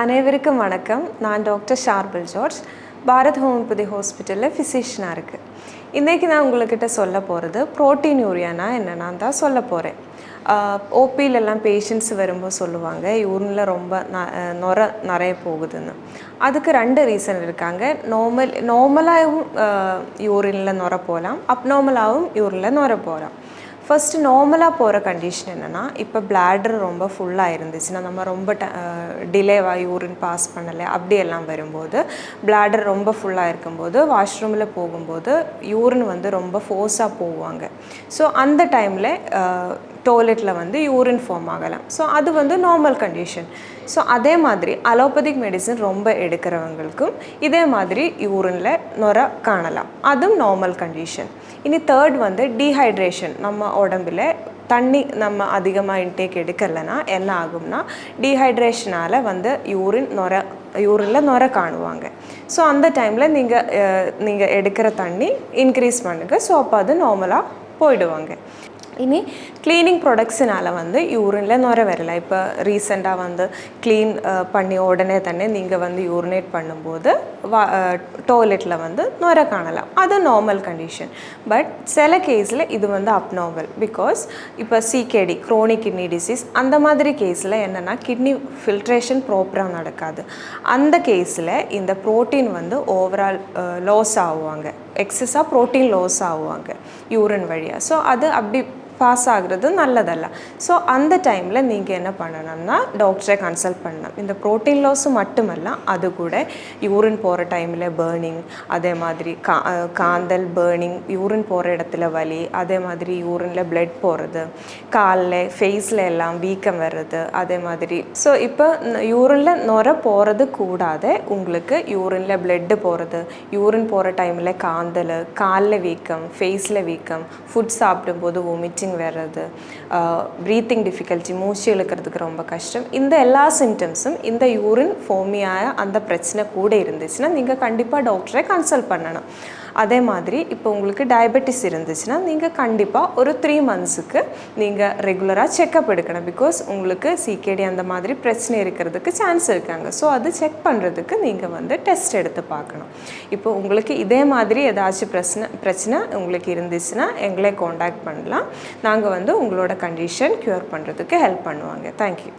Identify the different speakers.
Speaker 1: அனைவருக்கும் வணக்கம். நான் டாக்டர் ஷார்பில் ஜார்ஜ், பாரத் ஹோமியோபதி ஹாஸ்பிட்டலில் ஃபிசிஷியனாக இருக்குது. இன்றைக்கி நான் உங்கள்கிட்ட சொல்ல போகிறது ப்ரோட்டீனூரியானா என்னென்னு தான் சொல்ல போகிறேன். ஓபியிலெல்லாம் பேஷண்ட்ஸ் வரும்போது சொல்லுவாங்க யூரினில் ரொம்ப நிறைய போகுதுன்னு. அதுக்கு 2 ரீசன் இருக்காங்க. நார்மலாகவும் யூரினில் நுர போகலாம், அப்நார்மலாகவும் யூரினில் நுர போகலாம். ஃபஸ்ட்டு நார்மலாக போகிற கண்டிஷன் என்னென்னா, இப்போ பிளாடர் ரொம்ப ஃபுல்லாக இருந்துச்சுன்னா, நம்ம ரொம்ப டிலேவாக யூரின் பாஸ் பண்ணலை அப்படியெல்லாம் வரும்போது, பிளாடர் ரொம்ப ஃபுல்லாக இருக்கும்போது வாஷ்ரூமில் போகும்போது யூரின் ரொம்ப ஃபோர்ஸாக போவாங்க. ஸோ அந்த டைமில் டாய்லெட்டில் யூரின் ஃபார்ம் ஆகலாம். ஸோ அது நார்மல் கண்டிஷன். ஸோ அதே மாதிரி அலோபதிக் மெடிசன் ரொம்ப எடுக்கிறவங்களுக்கும் இதே மாதிரி யூரினில் நுர காணலாம். அதுவும் நார்மல் கண்டிஷன். இனி தேர்ட் டீஹைட்ரேஷன். நம்ம உடம்பில் தண்ணி நம்ம அதிகமாக இன்டேக் எடுக்கலைன்னா என்ன ஆகும்னா, டீஹைட்ரேஷனால் யூரினில் நுர காணுவாங்க. ஸோ அந்த டைமில் நீங்கள் எடுக்கிற தண்ணி இன்க்ரீஸ் பண்ணுங்கள். ஸோ அப்போ அது நார்மலாக போயிடுவாங்க. இனி க்ளீனிங் ப்ராடக்ட்ஸினால் யூரினில் நுர வரலை. இப்போ ரீசெண்டாக க்ளீன் பண்ணி உடனே தானே நீங்கள் யூரினேட் பண்ணும்போது டாய்லெட்டில் நுர காணலாம். அது நார்மல் கண்டிஷன். பட் சில கேஸில் இது அப்நார்மல். பிகாஸ் இப்போ சிகேடி, க்ரோனிக் கிட்னி டிசீஸ், அந்த மாதிரி கேஸில் என்னென்னா கிட்னி ஃபில்ட்ரேஷன் ப்ராப்பராக நடக்காது. அந்த கேஸில் இந்த ப்ரோட்டீன் ஓவரால் லாஸ் ஆகுவாங்க. எக்ஸஸாக ப்ரோட்டீன் லாஸ் ஆகுவாங்க யூரின் வழியாக. ஸோ அது அப்படி பாஸ் ஆகுறது நல்லதல்ல. ஸோ அந்த டைமில் நீங்கள் என்ன பண்ணணும்னா டாக்டரை கன்சல்ட் பண்ணணும். இந்த ப்ரோட்டீன் லாஸு மட்டுமல்ல, அது கூட யூரின் போகிற டைமில் பேர்னிங், அதே மாதிரி காந்தல் பேர்னிங், யூரின் போகிற இடத்துல வலி, அதே மாதிரி யூரினில் பிளட் போகிறது, காலில் ஃபேஸில் எல்லாம் வீக்கம் வர்றது, அதே மாதிரி. ஸோ இப்போ யூரினில் நுர போகிறது கூடாது, உங்களுக்கு யூரினில் பிளட்டு போகிறது, யூரின் போகிற டைமில் காந்தல், காலில் வீக்கம், ஃபேஸில் வீக்கம், ஃபுட் சாப்பிடும்போது வாமிட்டிங் வர்றது, ப்ரீத்திங் டிஃபிகல்ட்டி, மூச்சு இழுக்கிறதுக்கு ரொம்ப கஷ்டம், இந்த எல்லா சிம்டம்ஸும் இந்த யூரின் ஃபார்மியாக அந்த பிரச்சனை கூட இருந்துச்சுன்னா நீங்கள் கண்டிப்பாக டாக்டரை கன்சல்ட் பண்ணணும். அதே மாதிரி இப்போ உங்களுக்கு டயபெட்டிஸ் இருந்துச்சுன்னா நீங்கள் கண்டிப்பாக ஒரு 3 மந்த்ஸுக்கு நீங்கள் ரெகுலராக செக்கப் எடுக்கணும். பிகாஸ் உங்களுக்கு சிகேடி அந்த மாதிரி பிரச்சனை இருக்கிறதுக்கு சான்ஸ் இருக்காங்க. ஸோ அது செக் பண்ணுறதுக்கு நீங்கள் டெஸ்ட் எடுத்து பார்க்கணும். இப்போ உங்களுக்கு இதே மாதிரி ஏதாச்சும் பிரச்சனை உங்களுக்கு இருந்துச்சுன்னா எங்களை காண்டாக்ட் பண்ணலாம். நாங்கள் உங்களோட கண்டிஷன் க்யூர் பண்ணுறதுக்கு ஹெல்ப் பண்ணுவாங்க. தேங்க்யூ.